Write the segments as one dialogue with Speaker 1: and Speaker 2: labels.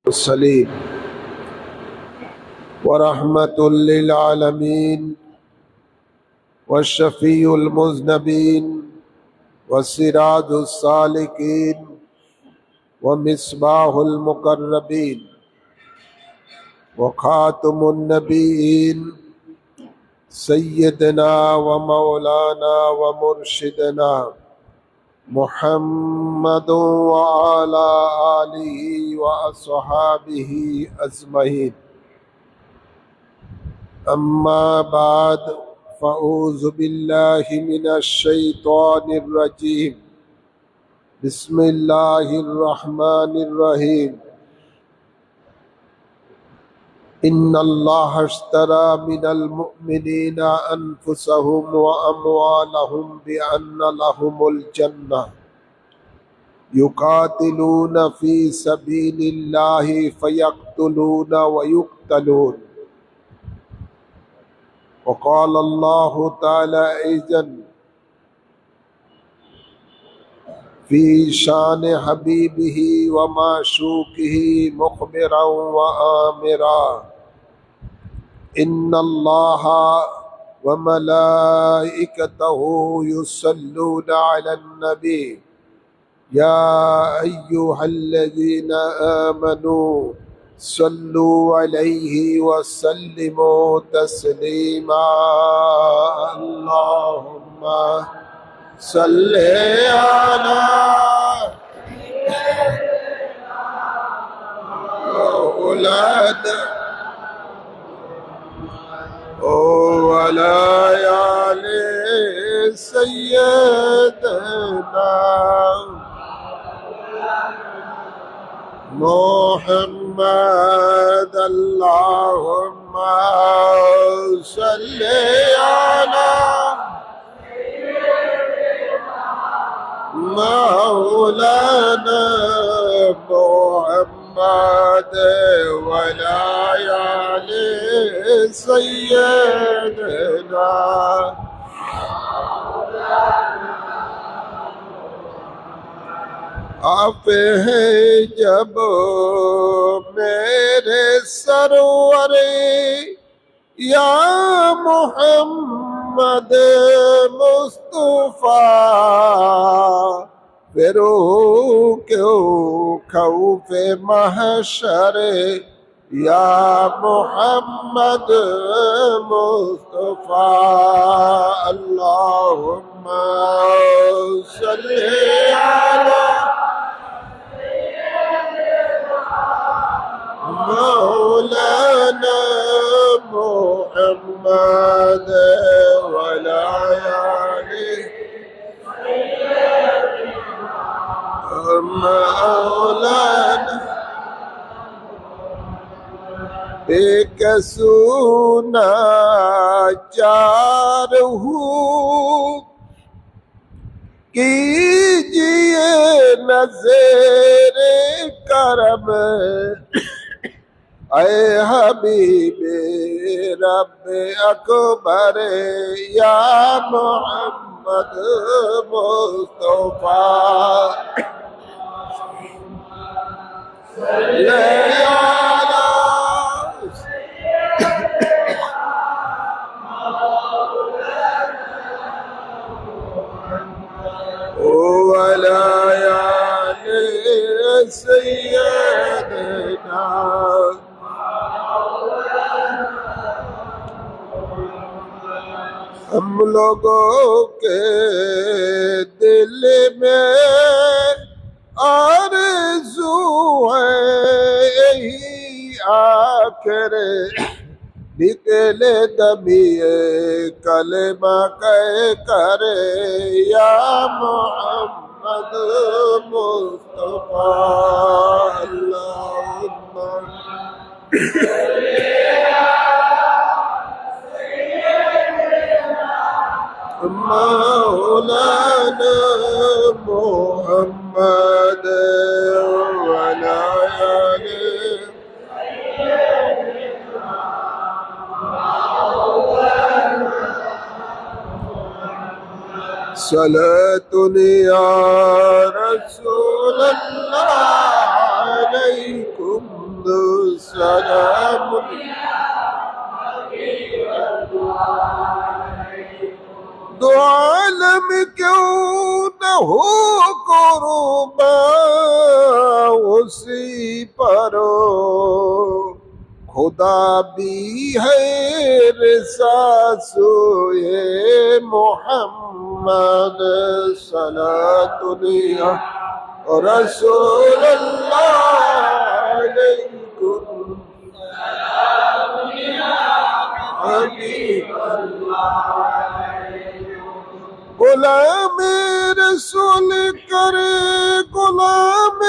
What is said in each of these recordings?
Speaker 1: السليم ورحمة للعالمين والشفيع المذنبين والسراج السالكين ومصباح المقربين وخاتم النبيين سيدنا ومولانا ومرشدنا محمد وعلى آله وأصحابه أجمعين أما بعد فأعوذ بالله من الشيطان الرجيم بسم الله الرحمن الرحيم إن الله اشترى من المؤمنين أنفسهم وأموالهم بأن لهم الجنة يقاتلون في سبيل الله فيقتلون ويقتلون وقال الله تعالى أيضا في شان حبيبه ومعشوقه مخبرا وآمرا إن الله وملائكته يصلون على النبي يا أيها الذين آمنوا صلوا عليه وسلموا تسليما اللهم صل على مولانا وعلى آل سيدنا محمد اللهم صل على مولانا محمد وعلى آل سيدنا आप हैं जब मेरे सरवर या मोहम्मद मुस्तफा फिर क्यों खौफे महशर या मोहम्मद मुस्तफा अल्लाहुम्मा सल्ली अला मौलाना मुहम्मद वला आलिहि मौलाना एक सुना चार हूँ कीजिए नज़र करम ऐ हबीबे रब अकबर या मोहम्मद मुस्तफा वला आले सय्यदना हम लोगों के दिल में आरज़ू है यही आखिर निकले दमिए कलमा कह करे या मोहम्मद मुस्तफा अल्लाहुम्मा मौलाना मुहम्मद वला आलिहि सलातुन या रसूल अल्लाह अलैकुम سلام دو عالم کیوں نہ ہو قربان اسی پر خدا بھی ہے رساسوئے محمد صلاۃ رسول اللہ علیکم حبیب غلام رسول کرے غلام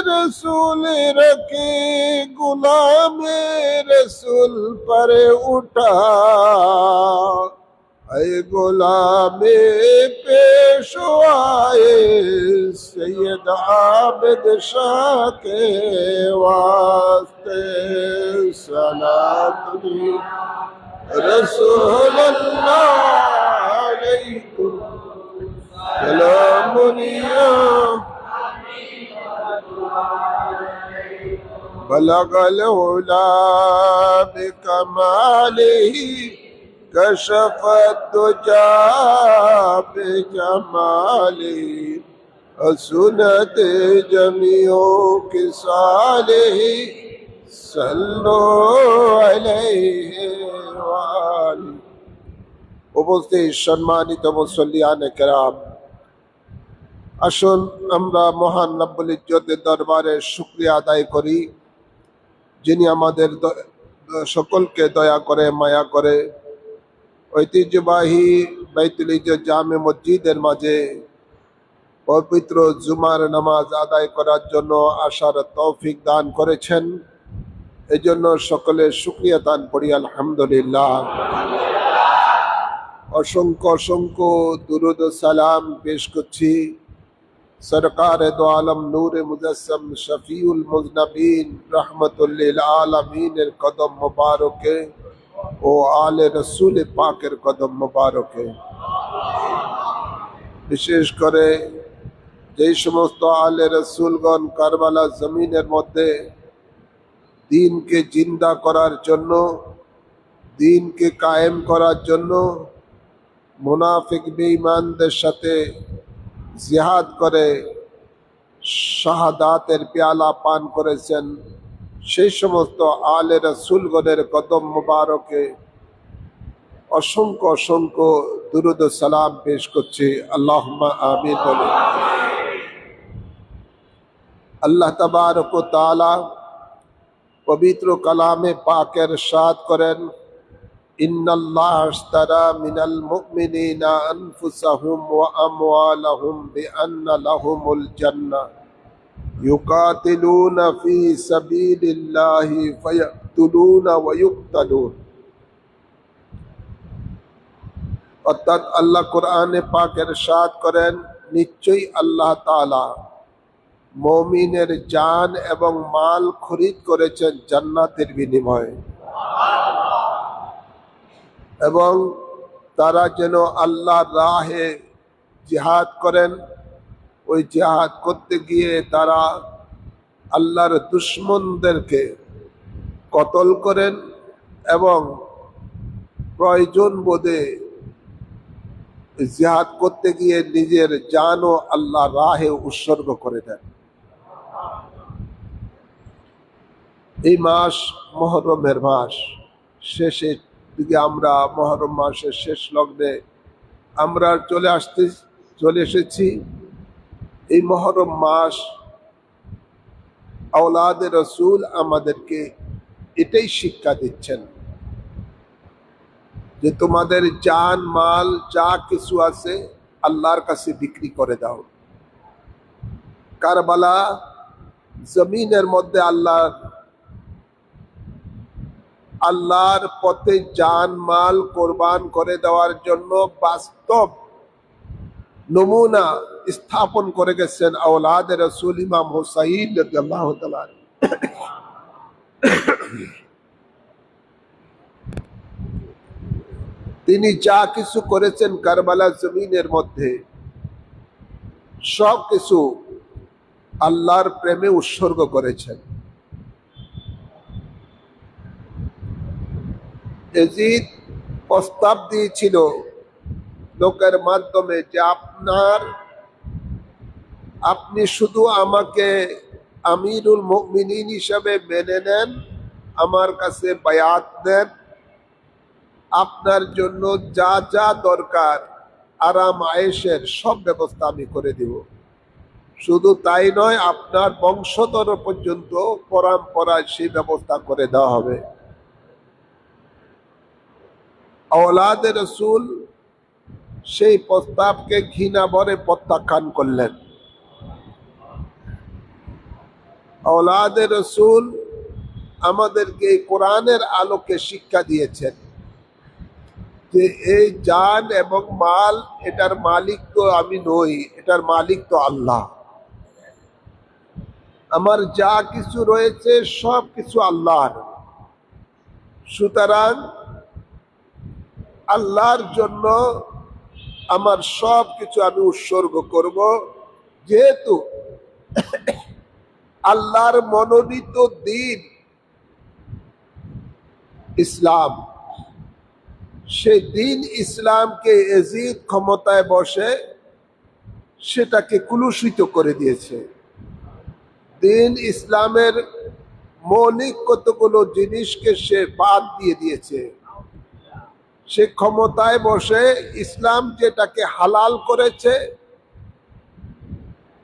Speaker 1: رسول رکھے غلام رسول پر اٹھا اے غلام پیشوائے سید عابد شاہ کے واسطے صلاۃ رسول اللہ علیکم سلام بلغ العلا بکمالہ کشف الدجى بجمالہ حسنت جمیع خصالہ صلو علیہ وآلہ উপস্থিত সম্মানিত মুসল্লিয়ান কেরাম, আসুন আমরা মহান রব্বুল ইজ্জতের দরবারে শুকরিয়া আদায় করি, যিনি আমাদের সকলকে দয়া করে মায়া করে ঐতিহ্যবাহী বাইতুল ইজ্জত জামে মসজিদের মাঝে পবিত্র জুমার নামাজ আদায় করার জন্য আসার তৌফিক দান করেছেন। এজন্য সকলে শুকরিয়া দান করি আলহামদুলিল্লাহ। অসংখ্য অসংখ্য দুরুদ ও সালাম পেশ করছি সরকার দো আলম নূরে মুজাসসম শফিউল মুজনবিন রহমতুল লিল আলামিনের কদম মুবারকে ও আলে রসুল পাকের কদম মুবারকে। বিশেষ করে যেই সমস্ত আলে রসুলগণ কারবালা জমিনের মধ্যে দ্বীনকে জিন্দা করার জন্য, দ্বীনকে কায়েম করার জন্য মুনাফিক বেঈমানদের সাথে জিহাদ করে শাহাদাতের পেয়ালা পান করেছেন, সেই সমস্ত আলে রাসূলগণের কদম মুবারকে অসংখ্য অসংখ্য দুরুদ ও সালাম পেশ করছি। আল্লাহুম্মা আমিন বলে। আল্লাহ তাবারক ওয়া তাআলা পবিত্র কালামে পাকে ইরশাদ করেন, ইন্নাল্লাহ আশতারা মিনাল মুমিনিনা আনফুসাহুম ওয়া আমওয়ালাহুম বিআন্না লাহুমুল জান্নাহ ইউকাতিলুনা ফি সাবিলিল্লাহি ফায়াকতুলুনা ওয়া ইউকতালুন। অর্থাৎ আল্লাহ কোরআনে পাকে ইরশাদ করেন, নিশ্চয়ই আল্লাহ তাআলা মুমিনের জান এবং মাল খরিদ করেছেন জান্নাতের বিনিময়ে, এবং তারা যেন আল্লাহর রাহে জিহাদ করেন। ওই জিহাদ করতে গিয়ে তারা আল্লাহর দুশমনদেরকে কতল করেন এবং প্রয়োজন বোধে জিহাদ করতে গিয়ে নিজের জানও আল্লাহর রাহে উৎসর্গ করে দেন। এই মাস মুহররমের মাস, শেষে দিকে আমরা মুহররম মাসের শেষ লগ্নে আমরা চলে এসেছি। এই মুহররম মাস আওলাদে রসুল আমাদেরকে এটাই শিক্ষা দিচ্ছেন যে তোমাদের জান মাল যা কিছু আছে আল্লাহর কাছে বিক্রি করে দাও। কারবালা জমিনের মধ্যে আল্লাহর পথে জান মাল কোরবান করে দেওয়ার জন্য বাস্তব নমুনা স্থাপন করে গেছেন আওলাদে রসুল ইমাম হুসাইন রাদিয়াল্লাহু তাআলা। তিনি যা কিছু করেছেন কারবালা জমিনের মধ্যে সব কিছু আল্লাহর প্রেমে উৎসর্গ করেছেন। ইয়াজিদ প্রস্তাব দিয়েছিল লোকের মাধ্যমে যে আপনি শুধু আমাকে আমিরুল মুমিনিন হিসাবে মেনে নেন, আমার কাছে বায়াত নেন, আপনার জন্য যা যা দরকার আরাম আয়েশের সব ব্যবস্থা আমি করে দিব। শুধু তাই নয়, আপনার বংশধর পর্যন্ত পরম্পরায় সেই ব্যবস্থা করে দেওয়া হবে। আওলাদে রসুল সেই প্রস্তাবকে ঘৃণা ভরে প্রত্যাখ্যান করলেন। আওলাদে রসুল আমাদেরকে কোরআনের আলোকে শিক্ষা দিয়েছেন যে এই জান এবং মাল, এটার মালিক তো আমি নই, এটার মালিক তো আল্লাহ। আমার যা কিছু রয়েছে সব কিছু আল্লাহর। সুতরাং আল্লাহর জন্য আমার সব কিছু আমি উৎসর্গ করব। যেহেতু আল্লাহর মনোনীত দিন ইসলাম, সেই দিন ইসলামকে ইয়াজিদ ক্ষমতায় বসে সেটাকে কুলুষিত করে দিয়েছে। দিন ইসলামের মৌলিক কতগুলো জিনিসকে সে বাদ দিয়ে দিয়েছে। সে ক্ষমতায় বসে ইসলাম যেটাকে হালাল করেছে,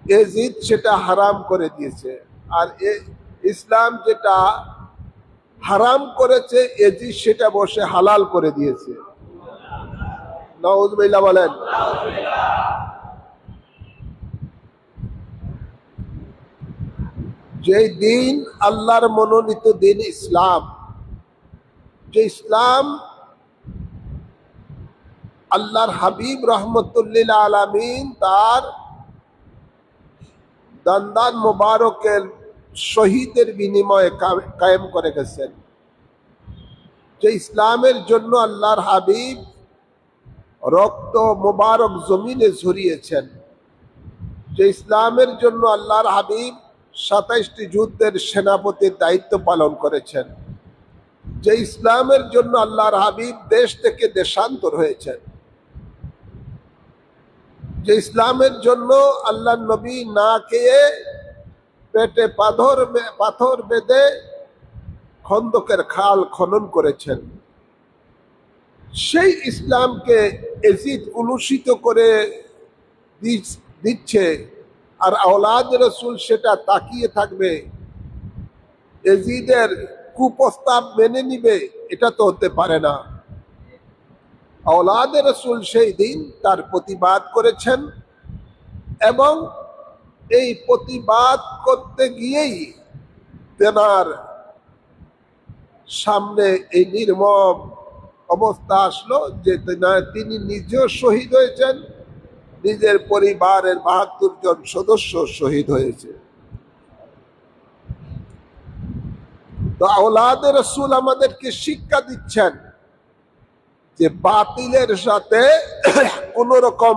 Speaker 1: ইয়াজিদ সেটা হারাম করে দিয়েছে। আর ইসলাম যেটা হারাম করেছে, ইয়াজিদ সেটা বসে হালাল করে দিয়েছে। নাউযুবিল্লাহ বলেন। যে দিন আল্লাহর মনোনীত দিন ইসলাম, যে ইসলাম আল্লাহর হাবিব রহমতুল্লিল আলামিন তার দন্দান মুবারকের শহীদের বিনিময়ে কায়েম করে গেছেন, যে ইসলামের জন্য আল্লাহর হাবিব রক্ত মুবারক জমিনে ঝরিয়েছেন, যে ইসলামের জন্য আল্লাহর হাবিব 27টি যুদ্ধের সেনাপতির দায়িত্ব পালন করেছেন, যে ইসলামের জন্য আল্লাহর হাবিব দেশ থেকে দেশান্তর হয়েছেন, যে ইসলামের জন্য আল্লাহ নবী না খেয়ে পেটে পাথর বেঁধে খন্দকের খাল খনন করেছেন, সেই ইসলামকে ইয়াজিদ কুলুষিত করে দিচ্ছে। আর আওলাদ রসুল সেটা তাকিয়ে থাকবে, ইয়াজিদের কুপ্রস্তাব মেনে নিবে, এটা তো হতে পারে না। আওলাদ রসুল সেই দিন তার প্রতিবাদ করেছেন এবং এই প্রতিবাদ করতে গিয়েই তেনার সামনে এই নির্মম অবস্থা আসলো যে তিনি নিজেও শহীদ হয়েছেন, নিজের পরিবারের ৭২ জন সদস্য শহীদ হয়েছে। তো আওলাদে রসুল আমাদেরকে শিক্ষা দিচ্ছেন যে বাতিলের সাথে কোন রকম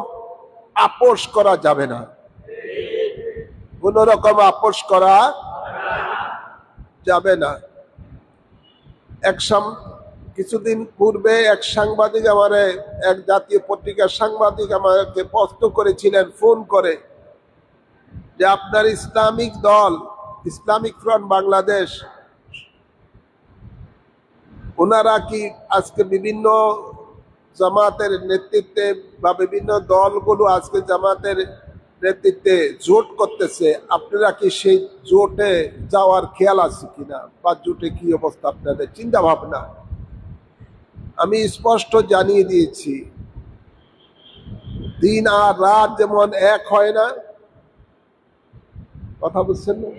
Speaker 1: আপোষ করা যাবে না, কোন রকম আপোষ করা যাবে না। কিছুদিন পূর্বে এক সাংবাদিক এক জাতীয় পত্রিকার সাংবাদিক আমাকে প্রশ্ন করেছিলেন ফোন করে যে আপনার ইসলামিক দল ইসলামিক ফ্রন্ট বাংলাদেশ, ওনারা কি আজকে বিভিন্ন জামাতের নেতৃত্বে বা বিভিন্ন দলগুলো আজকে জামাতের নেতৃত্বে জোট করতেছে, আপনারা কি সেই জোটে যাওয়ার খেয়াল আছে কিনা, বা জোটে কি অবস্থা আপনাদের চিন্তা ভাবনা? আমি স্পষ্ট জানিয়ে দিয়েছি, দিন আর রাত যেমন এক হয় না, কথা বুঝছেন না,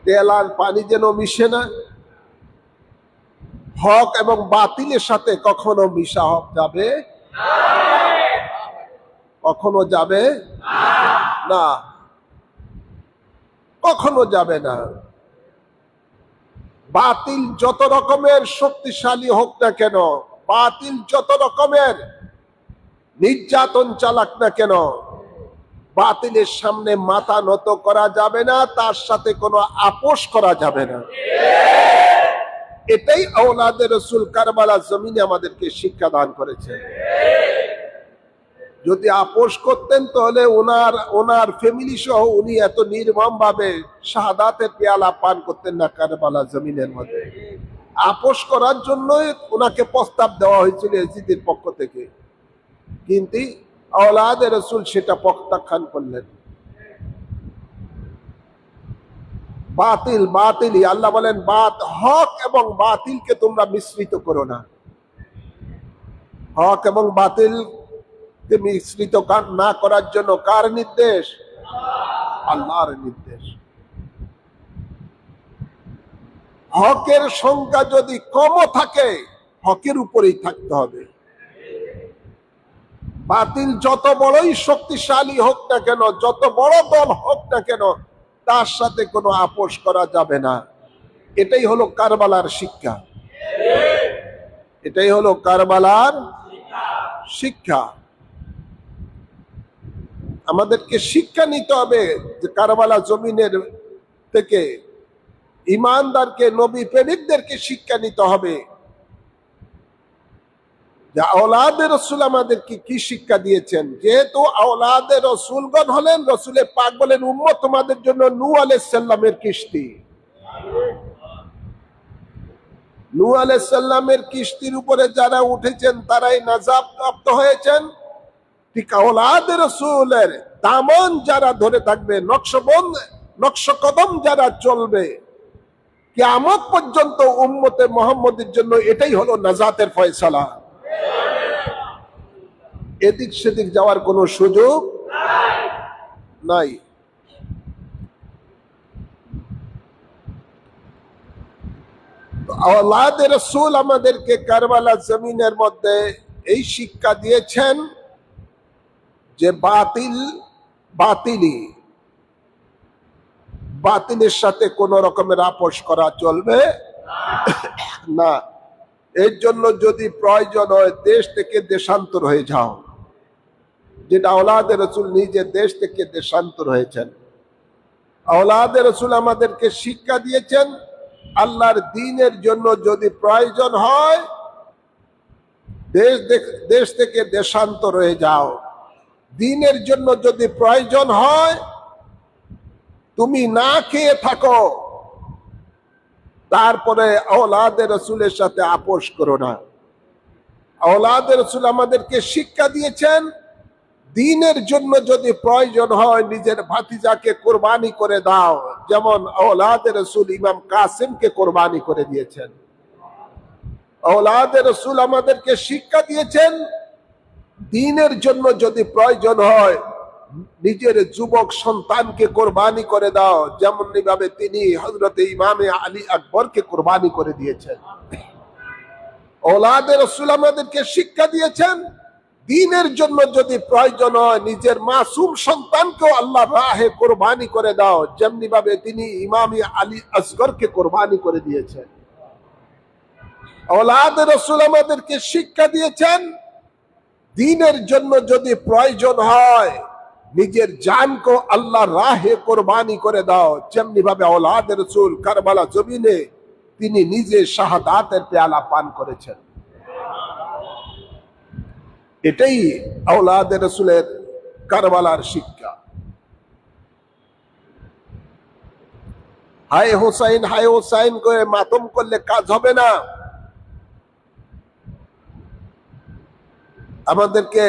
Speaker 1: তেল আর পানি যেন মিশে না, হক এবং বাতিলের সাথে কখনো মিশা যাবে, কখনো যাবে না, কখনো যাবে না। বাতিল যত রকমের শক্তিশালী হোক না কেন, বাতিল যত রকমের নির্যাতন চালাক না কেন, বাতিলের সামনে মাথা নত করা যাবে না, তার সাথে কোনো আপোষ করা যাবে না। এটাই আওলাদে রসুল কারবালা জমিনে আমাদেরকে শিক্ষা দান করেছে। যদি আপোষ করতেন তাহলে ওনার ফ্যামিলি সহ উনি এত নির্মম ভাবে শাহাদাতের পেয়ালা পান করতেন না কারবালা জমিনের মধ্যে। আপোষ করার জন্যই ওনাকে প্রস্তাব দেওয়া হয়েছিল ইয়াজিদের পক্ষ থেকে, কিন্তু আওলাদে রসুল সেটা প্রত্যাখ্যান করলেন। বাতিল বাতিলই, আল্লাহ বলেন হক এবং বাতিলকে তোমরা মিশ্রিত করো না। হক এবং বাতিল মিশ্রিত না করার জন্য কার নির্দেশ? আল্লাহর নির্দেশ। হকের সংখ্যা যদি কমও থাকে হকের উপরেই থাকতে হবে। বাতিল যত বড়ই শক্তিশালী হোক না কেন, যত বড় দল হোক না কেন, তার সাথে কোনো আপোষ করা যাবে না। এটাই হলো কারবালার শিক্ষা। এটাই হলো কারবালার শিক্ষা। আমাদেরকে শিক্ষা নিতে হবে যে কারবালা জমিনের থেকে ইমানদারকে, নবী প্রেমিকদেরকে শিক্ষা নিতে হবে যে আওলাদে রসুল আমাদেরকে কি শিক্ষা দিয়েছেন। যেহেতু আওলাদে রসুলগণ হলেন, রসুলের পাক বলেন উম্মত তোমাদের জন্য নূহ আলাইহিস সালামের কিস্তি। নূহ আলাইহিস সালামের কিস্তির উপরে যারা উঠেছেন তারাই নাজাত প্রাপ্ত হয়েছেন। ঠিক আওলাদে রসুলের দামন যারা ধরে থাকবে, নকশকদম যারা চলবে, কিয়ামত পর্যন্ত উম্মতে মুহাম্মদের জন্য এটাই হলো নাজাতের ফয়সালা। এদিক সেদিক যাওয়ার কোনো সুযোগ নাই। আওলাদে রসুল আমাদেরকে কারবালা জমিনের মধ্যে এই শিক্ষা দিয়েছেন যে বাতিলের সাথে কোন রকমের আপোষ করা চলবে না। এর জন্য যদি প্রয়োজন হয় দেশ থেকে দেশান্তর হয়ে যাও, যেটা আওলাদে রসুল নিজে দেশ থেকে দেশান্তর হয়েছেন। আওলাদে রসুল আমাদেরকে শিক্ষা দিয়েছেন আল্লাহর দ্বীনের জন্য যদি প্রয়োজন হয় দেশ থেকে দেশান্তর হয়ে যাও। দ্বীনের জন্য যদি প্রয়োজন হয় তুমি না খেয়ে থাকো, তারপরে আওলাদে রসুলের সাথে আপোষ করো না। আওলাদে রসুল আমাদেরকে শিক্ষা দিয়েছেন দ্বীনের জন্য যদি প্রয়োজন হয় নিজের ভাতিজাকে কোরবানি করে দাও, যেমন আওলাদে রসুল ইমাম কাসিমকে কোরবানি করে দিয়েছেন। আওলাদে রসুল আমাদেরকে শিক্ষা দিয়েছেন দ্বীনের জন্য যদি প্রয়োজন হয় নিজের যুবক সন্তানকে কোরবানি করে দাও, যেমন ভাবে তিনি হযরত ইমামে আলী আকবরকে কোরবানি করে দিয়েছেন। আওলাদে রসুল আমাদেরকে শিক্ষা দিয়েছেন দ্বীনের জন্য যদি প্রয়োজন হয় নিজের মাসুম সন্তানকেও আল্লাহর রাহে কোরবানি করে দাও, যেমনি ভাবে তিনি ইমামে আলী আসগরকে কোরবানি করে দিয়েছেন। আওলাদে রসুল আমাদেরকে শিক্ষা দিয়েছেন দ্বীনের জন্য যদি প্রয়োজন হয় নিজের জানকে আল্লাহর রাহে কোরবানি করে দাও, যেমনি ভাবে আওলাদে রসুল কারবালা জমিনে তিনি নিজে শাহাদাতের পেয়ালা পান করেছেন। এটাই আওলাদে রসুলের কারবালার শিক্ষা। হায় হোসাইন করে মাতম করলে কাজ হবে না। আমাদেরকে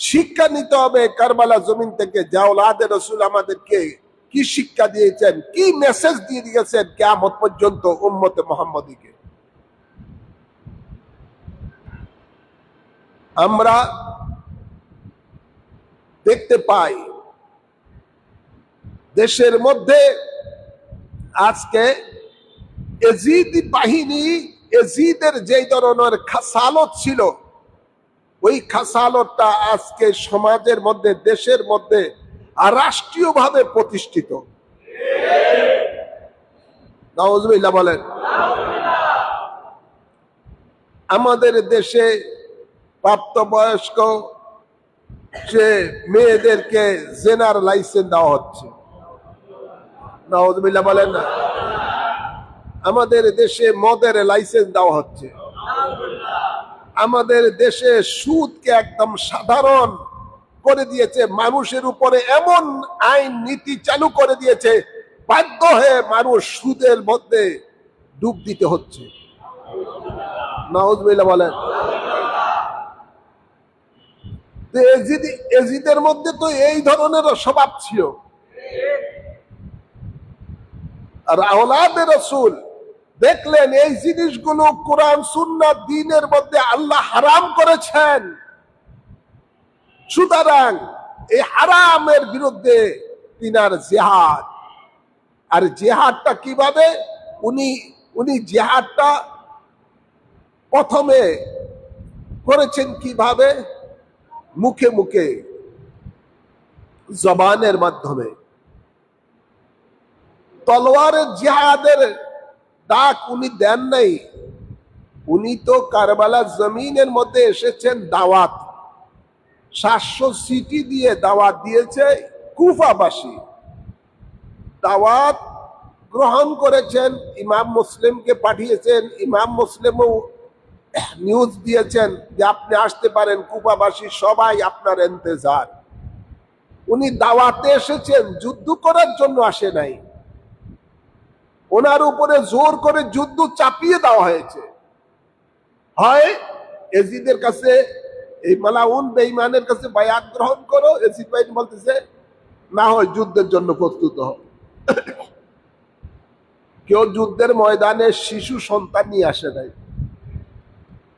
Speaker 1: শিক্ষা নিতে হবে কারবালা জমিন থেকে যে আওলাদে রসুল আমাদেরকে কি শিক্ষা দিয়েছেন, কি মেসেজ দিয়ে দিয়েছেন কিয়ামত পর্যন্ত উম্মতে মুহাম্মদীকে। আমরা দেখতে পাই দেশের মধ্যে আজকে এজিদি বাহিনী, এজিদের যে ধরনের খাসালত ছিল ওই খাসালতটা আজকে সমাজের মধ্যে, দেশের মধ্যে আর রাষ্ট্রীয়ভাবে প্রতিষ্ঠিত। নাউজুবিল্লাহ বলেন। আমাদের দেশে প্রাপ্তবয়স্ক যে মেয়েদেরকে জেনার লাইসেন্স দেওয়া হচ্ছে। নাউজুবিল্লাহ বলেন না। আমাদের দেশে মদের লাইসেন্স দেওয়া হচ্ছে, আমাদের দেশে সুদকে একদম সাধারণ করে দিয়েছে, মানুষের উপরে এমন আইন নীতি চালু করে দিয়েছে, বাধ্য হয়ে মানুষ সুদের মধ্যে ডুব দিতে হচ্ছে। নাউজুবিল্লাহ বলেন। এজিদের মধ্যে তো এই ধরনের স্বভাব ছিল। আর আওলাদে রাসূল দেখলেন এই জিনিসগুলো কোরআন সুন্নাহ দ্বীনের মধ্যে আল্লাহ হারাম করেছেন, সুতরাং এই হারামের বিরুদ্ধে তিনার জিহাদ। আর জিহাদটা কিভাবে? উনি জিহাদটা প্রথমে করেছেন কিভাবে? মুখে মুখে, জবানের মাধ্যমে। তলোয়ারের জিহাদের ডাক উনি দেন নাই, উনি তো কারবালা জমিনের মধ্যে এসেছেন দাওয়াত। 700 সিটি দিয়ে দাওয়াত দিয়েছে কুফাবাসী, দাওয়াত গ্রহণ করেছেন, ইমাম মুসলিমকে পাঠিয়েছেন, ইমাম মুসলিমও নিউজ দিয়েছেন যে আপনি আসতে পারেন, কুফাবাসী সবাই আপনার ইন্তজার। উনি দাওয়াতে এসেছেন, যুদ্ধ করার জন্য আসে নাই। ওনার উপরে জোর করে যুদ্ধ চাপিয়ে দেওয়া হয়েছে। হয় এজিদের কাছে, এই মালাউন বেঈমানের কাছে বায়াত গ্রহণ করো, এজিদ ভাই বলতেছে, না হয় যুদ্ধের জন্য প্রস্তুত হও। কেউ যুদ্ধের ময়দানে শিশু সন্তান নিয়ে আসে নাই,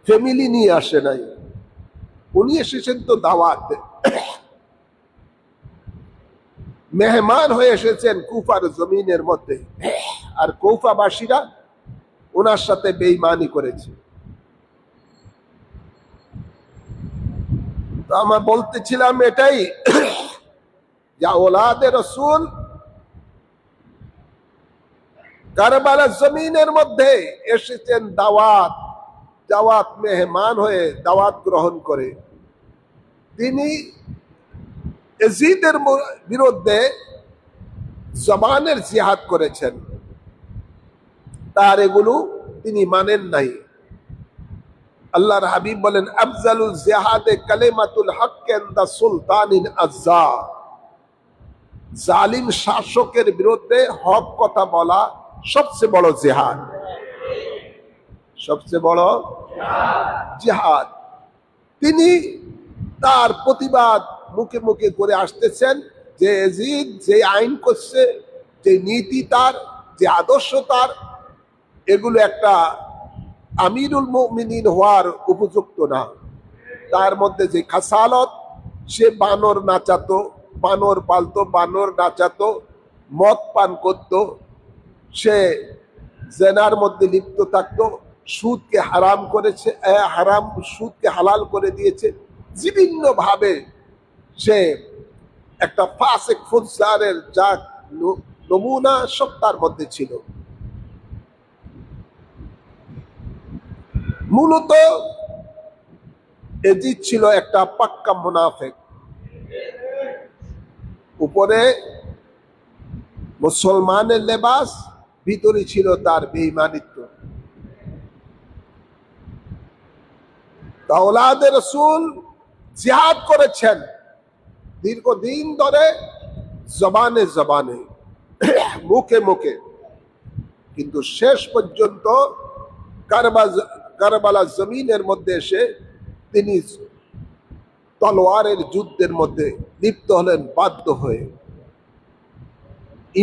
Speaker 1: ফ্যামিলি নিয়ে আসে নাই, উনি এসেছেন তো দাওয়াতে, মেহমান হয়ে এসেছেন কুফার জমিনের মধ্যে। আর কুফাবাসীরা ওনার সাথে বেঈমানি করেছে। তো আমরা বলতেছিলাম এটাই, যা ওলাদে রাসূল কারবালা জমিনের মধ্যে এসেছেন দাওয়াত মেহমান হয়ে দাওয়াত গ্রহণ করে। তিনি ইয়াজিদের বিরুদ্ধে জবানের জিহাদ করেছেন, তার এগুলো তিনি মানেন নাই। আল্লাহর হাবিব বলেন, আফজালুল জিহাদে কালিমাতুল হক ইনদা সুলতানিন আজ্জা। জালিম শাসকের বিরুদ্ধে হক কথা বলা সবচেয়ে বড় জিহাদ, সবচেয়ে বড় জিহাদ। তিনি তার প্রতিবাদ মুখে মুখে করে আসতেছেন যে ইয়াজিদ যে আইন করছে, যে নীতি তার, যে আদর্শ তার, এগুলো একটা আমিরুল মুমিনিন হওয়ার উপযুক্ত না। তার মধ্যে যে খাসালত, সে বানর নাচাতো, বানর পালতো, বানর নাচাতো, মদ পান করত, সে জেনার মধ্যে লিপ্ত থাকতো, সুদকে হারাম করেছে, সুদকে হালাল করে দিয়েছে, বিভিন্ন ভাবে সে একটা ফাসিক ফুজ্জারের যা নমুনা সব তার মধ্যে ছিল। মূলত ইয়াজিদ ছিল একটা পাক্কা মুনাফিক, উপরে মুসলমানের লেবাস, ভিতরে ছিল তার বেঈমানিত্ব। আওলাদে রাসূল জিহাদ করেছেন দীর্ঘদিন ধরে, জবানে জবানে, মুখে মুখে, কিন্তু শেষ পর্যন্ত কারবালা জমিনের মধ্যে এসে তিনি তলোয়ারের যুদ্ধের মধ্যে লিপ্ত হলেন, বাধ্য হয়ে,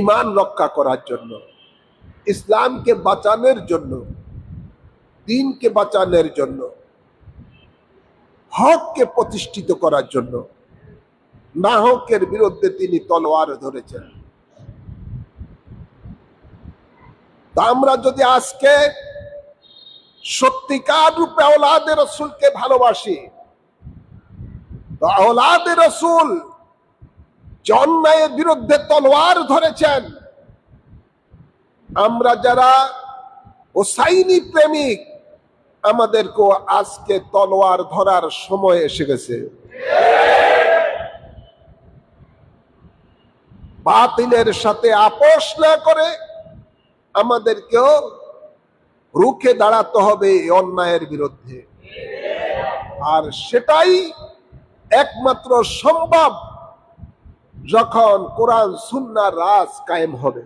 Speaker 1: ঈমান রক্ষা করার জন্য, ইসলামকে বাঁচানোর জন্য, দ্বীনকে বাঁচানোর জন্য, হককে প্রতিষ্ঠিত করার জন্য। না হকের বিরুদ্ধে তিনি তলোয়ার ধরেছেন। তা আমরা যদি আজকে সত্যিকার রূপে আওলাদে রাসূলকে ভালোবাসি, তো আওলাদে রাসূল যে অন্যায়ের বিরুদ্ধে তলোয়ার ধরেছেন, আমরা যারা হোসাইনি প্রেমিক, আমাদেরকেও আজকে তলোয়ার ধরার সময় এসে গেছে। বাতিলের সাথে আপোষ না করে আমাদেরকেও রুখে দাঁড়াতে হবে এই অন্যায়ের বিরুদ্ধে। আর সেটাই একমাত্র সম্ভব যখন কোরআন সুন্নাহর রাজ কায়েম হবে।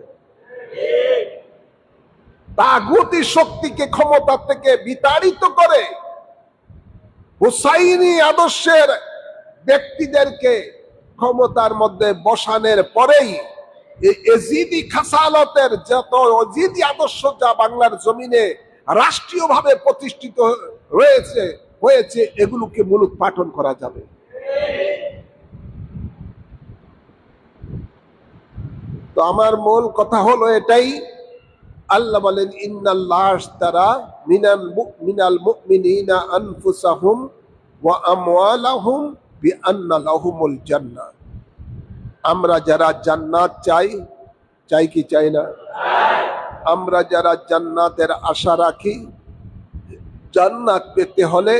Speaker 1: তাগুতি শক্তিকে ক্ষমতা থেকে বিতাড়িত করে হুসাইনি আদর্শের ব্যক্তিদেরকে ক্ষমতার মধ্যে বসানোর পরেই এই এজিদি খাসালতের যত এজিদি আদর্শ যা বাংলার জমিনে রাষ্ট্রীয়ভাবে প্রতিষ্ঠিত হয়েছে এগুলোকে মূলোৎপাটন করা যাবে। তো আমার মূল কথা হলো এটাই, আল্লাহ বলেন ইন্নাল্লাহ আশতারা মিনাল মুমিনিনা আনফুসাহুম ওয়া আমওয়ালাহুম বিআন্না লাহুমুল জান্নাহ। আমরা যারা জান্নাত চাই কি চাই না? আমরা যারা জান্নাতের আশা রাখি, জান্নাত পেতে হলে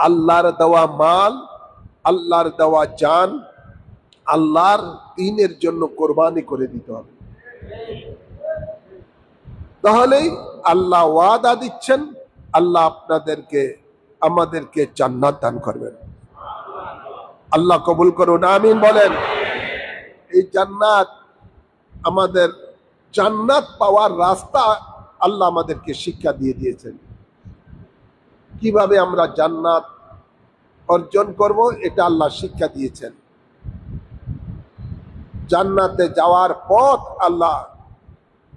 Speaker 1: আল্লাহর দেওয়া মাল, আল্লাহর দেওয়া জান, আল্লাহর দ্বীনের জন্য কোরবানি করে দিতে হবে। তাহলেই আল্লাহ ওয়াদা দিচ্ছেন, আল্লাহ আমাদেরকে জান্নাত দান করবেন। আল্লাহ কবুল করুন, আমিন বলেন। এই জান্নাত, আমাদের জান্নাত পাওয়ার রাস্তা আল্লাহ আমাদেরকে শিক্ষা দিয়ে দিয়েছেন। কিভাবে আমরা জান্নাত অর্জন করব এটা আল্লাহ শিক্ষা দিয়েছেন। জান্নাতে যাওয়ার পথ আল্লাহ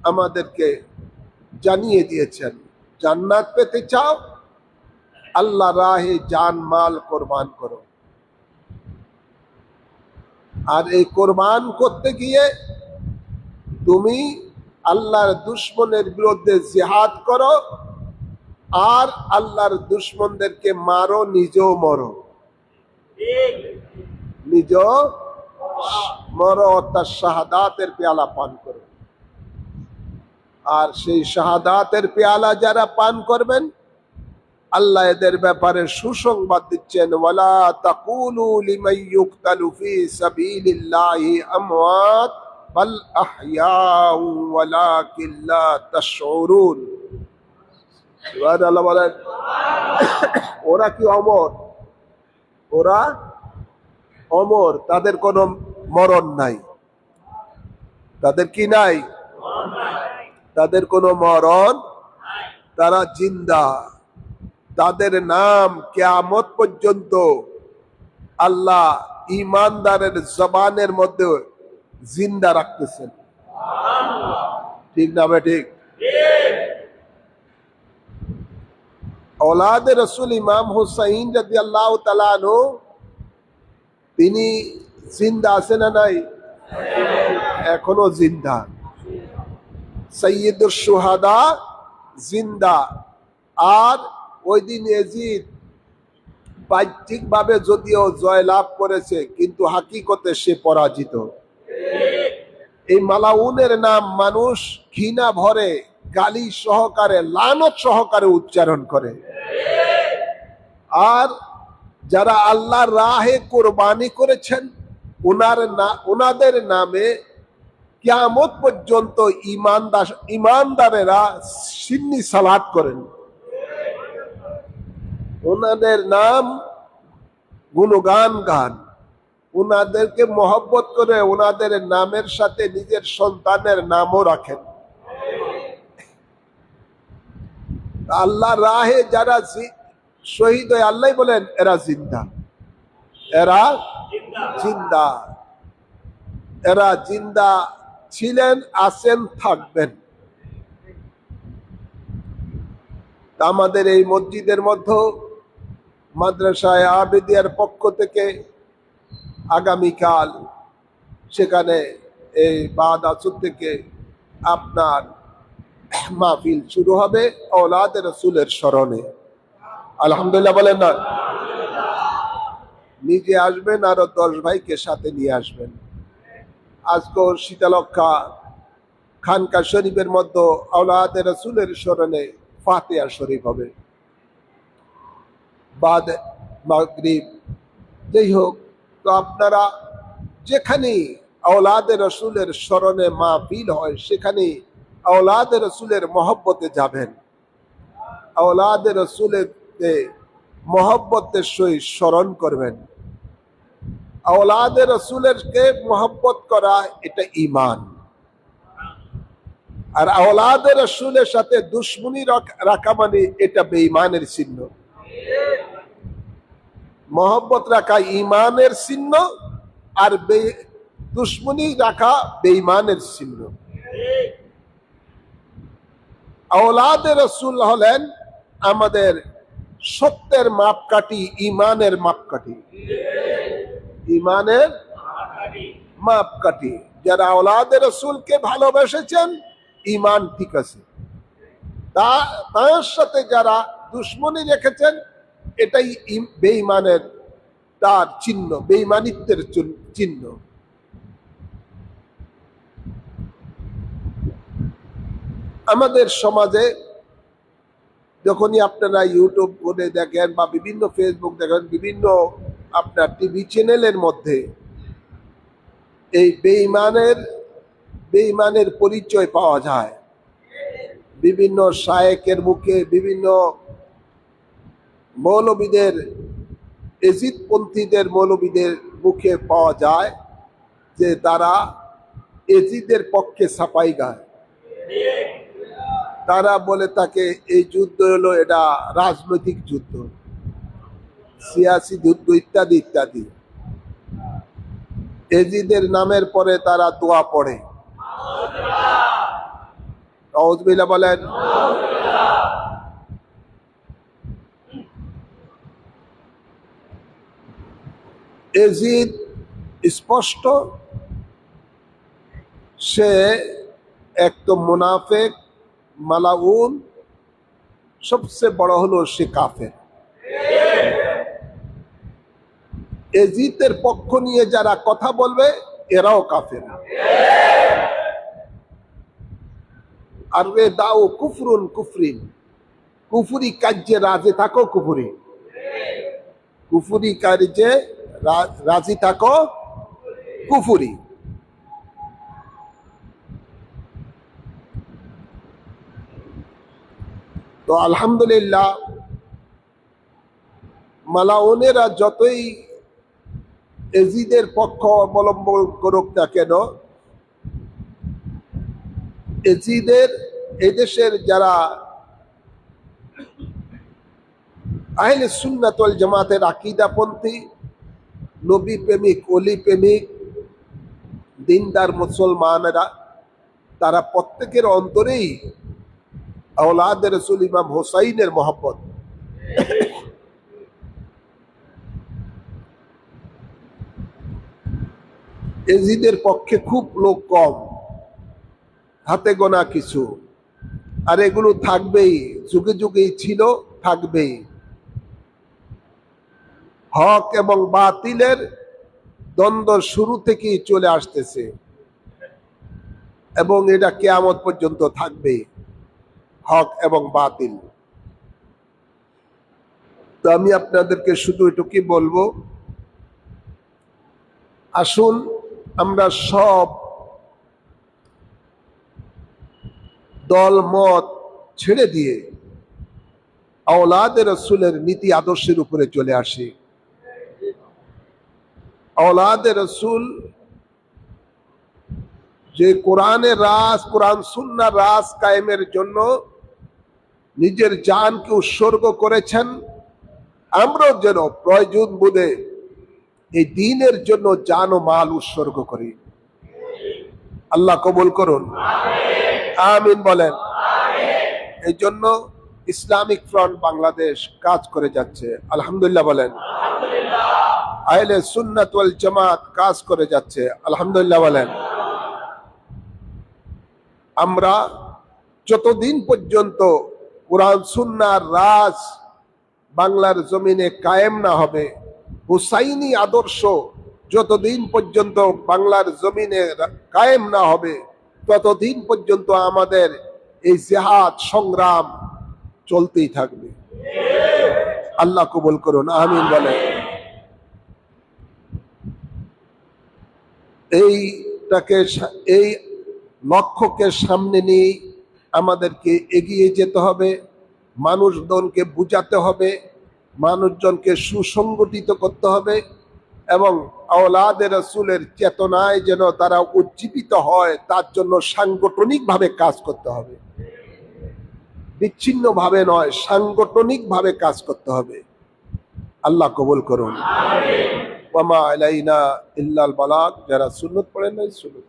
Speaker 1: আমাদেরকে জানিয়ে দিয়েছেন। জান্নাত পেতে চাও, আল্লাহ রাহে জান মাল কোরবান করো। আর এই কোরবান করতে গিয়ে তুমি আল্লাহর দুশমনের বিরুদ্ধে জিহাদ করো, আর আল্লাহর দুশমনদেরকে মারো, নিজেও মরো। নিজেও মরো, অর্থাৎ শাহাদাতের পেয়ালা পান করো। আর সেই শাহাদাতের পেয়ালা যারা পান করবেন, আল্লাহ এদের ব্যাপারে সুসংবাদ দিচ্ছেন, ওয়ালা তাকুলু লিমান ইউকতালু ফি সাবিলিল্লাহি আমওয়াত বাল আহইয়াউ ওয়ালাকিন লা তাশউরুন। সুবহানাল্লাহ বলেন। ওরা কি অমর? ওরা অমর, তাদের কোনো মরণ নাই। তাদের কি নাই? তাদের কোনো মরণ, তারা জিন্দা। তাদের নাম কিয়ামত পর্যন্ত আল্লাহ ঈমানদারের জবানের মধ্যে জিন্দা রাখতেছেন। ঠিক না ভাই? ঠিক। औलाद रसूल इमाम हुसैन রাদিয়াল্লাহু তাআলা আনহু, তিনি জিন্দা আছেন না নাই? এখনো জিন্দা। সৈয়দুশ শুহাদা জিন্দা। আর ওই দিন ইয়াজিদ বাহ্যিকভাবে যদিও জয়লাভ করেছে, কিন্তু হাকিকতে সে পরাজিত। এই মালাউনের নাম মানুষ ঘৃণা ভরে, গালি সহকারে, লানত সহকারে উচ্চারণ করে। আর যারা আল্লাহর রাহে কোরবানি করেছেন, ওনাদের নামে কিয়ামত পর্যন্ত ঈমানদারেরা সিন্নি সালাত করেন। ওনাদের নাম গুণগান গান, ওনাদেরকে মহব্বত করে ওনাদের নামের সাথে নিজের সন্তানের নামও রাখেন। আল্লাহ রাহে যারা শহীদ হয়ে, আল্লাহ বলেন এরা জিন্দা, এরা জিন্দা, এরা জিন্দা ছিলেন, আছেন, থাকবেন। আমাদের এই মসজিদের মধ্যে মাদ্রাসায় আবেদিয়ার পক্ষ থেকে আগামীকাল সেখানে এই বাদ আসর থেকে আপনার মাহফিল শুরু হবে औलाद রসুলের স্মরণে। আলহামদুলিল্লাহ বলেন না? নিজে আসবেন, আরো 10 ভাইকে সাথে নিয়ে আসবেন। আজকে শীতলক্ষা খানকা শরীফের মধ্যে औलाद রসুলের স্মরণে ফাতিহা শরীফ হবে বাদ মাগরিব। যাই হোক, তো আপনারা যেখানে औलाद রসুলের স্মরণে মাহফিল হয় সেখানে আওলাদ রসুলের মহব্বতে যাবেন, আওলাদ রসুলের মহব্বতের সহিত স্মরণ করবেন। আওলাদ রসুলেরকে মহব্বত করা এটা ঈমান, আর আওলাদ রসুলের সাথে দুশ্মনী রাখা মানে এটা বেঈমানের চিহ্ন। মহব্বত রাখা ঈমানের চিহ্ন, আর দুশ্মনী রাখা বেঈমানের চিহ্ন। আওলাদ রসুল হলেন আমাদের সত্যের মাপকাঠি, ঈমানের মাপকাঠি, ঈমানের মাপকাঠি। যারা আওলাদ রসুলকে ভালোবেসেছেন ঈমান ঠিক আছে, তার সাথে যারা দুশ্মনী রেখেছেন এটাই বেঈমানের তার চিহ্ন, বেঈমানিত্বের চিহ্ন। আমাদের সমাজে যখনই আপনারা ইউটিউব করে দেখেন বা বিভিন্ন ফেসবুক দেখেন, বিভিন্ন আপনার টিভি চ্যানেলের মধ্যে এই বেঈমানের পরিচয় পাওয়া যায়। বিভিন্ন শায়েকের মুখে, বিভিন্ন মৌলবীদের, এজিদপন্থীদের মৌলবীদের মুখে পাওয়া যায় যে তারা এজিদের পক্ষে সাফাই গায়। তারা বলে থাকে এই যুদ্ধ হলো এটা রাজনৈতিক যুদ্ধ, সিয়াসি যুদ্ধ, ইত্যাদি ইত্যাদি। এজিদের নামের পরে তারা দোয়া পড়ে। আউযুবিল্লাহ বলেন। এজিদ স্পষ্ট সে এক তো মুনাফিক, মালাউন, সবচেয়ে বড় হলো সে কাফের। এজিদের পক্ষ নিয়ে যারা কথা বলবে এরাও কাফের। আর রে দাও কুফরুন কুফরিন, কুফরি কার্যে রাজি থাকো কুফরি, কুফরি কার্যে রাজি থাকো কুফরি। তো আলহামদুলিল্লাহ, মালাউনেরা যতই এজিদের পক্ষ অবলম্বন করুক না কেন, এজিদের এদেশের যারা আহলে সুন্নাত ওয়াল জামাতের আকীদাপন্থী, নবী প্রেমিক, ওলি প্রেমিক, দিনদার মুসলমানেরা, তারা প্রত্যেকের অন্তরেই আওলাদ রাসূল ইমাম হোসাইনের মহব্বত। এজিদের পক্ষে খুব লোক কম, হাতে গোনা কিছু, আর এগুলো থাকবেই, যুগে যুগেই ছিল, থাকবেই। হক এবং বাতিলের দ্বন্দ্ব শুরু থেকেই চলে আসতেছে এবং এটা কিয়ামত পর্যন্ত থাকবে, হক এবং বাতিল। তো আমি আপনাদেরকে শুধু এটুকুই বলবো, আসুন আমরা সব দল মত ছেড়ে দিয়ে আওলাদ রসুলের নীতি আদর্শের উপরে চলে আসি। আওলাদ রসুল যে কোরআনের রাজ, কোরআন সুন্নাহর রাজ কায়েমের জন্য নিজের জানকে উৎসর্গ করেছেন, আমরাও যেন প্রয়োজন বোধে এই দ্বীনের জন্য জান ও মাল উৎসর্গ করি। আল্লাহ কবুল করুন, আমিন বলেন। এই জন্য ইসলামিক ফ্রন্ট বাংলাদেশ কাজ করে যাচ্ছে, আলহামদুলিল্লাহ বলেন। আহলে সুন্নাত ওয়াল জামাত কাজ করে যাচ্ছে, আলহামদুলিল্লাহ বলেন। আমরা যতদিন পর্যন্ত কোরআন সুন্নাহর রাজ বাংলার জমিনে কায়েম না হবে, হুসাইনি আদর্শ যতদিন পর্যন্ত বাংলার জমিনে কায়েম না হবে, ততদিন পর্যন্ত আমাদের এই জিহাদ সংগ্রাম চলতেই থাকবে। আল্লাহ কবুল করুন, আমিন বলেন। এই লক্ষ্যকে সামনে নিয়ে আমাদেরকে এগিয়ে যেতে হবে, মানুষজনকে বুঝাতে হবে, মানুষজনকে সুসংগঠিত করতে হবে এবং আওলাদে রাসূলের চেতনায় যেন তারা উজ্জীবিত হয় তার জন্য সাংগঠনিকভাবে কাজ করতে হবে, বিচ্ছিন্নভাবে নয়, সাংগঠনিকভাবে কাজ করতে হবে। আল্লাহ কবুল করুন। ওয়ামা আলাইনা ইল্লাল বালাগ। যারা সুন্নত পড়েন নাই সুন্নত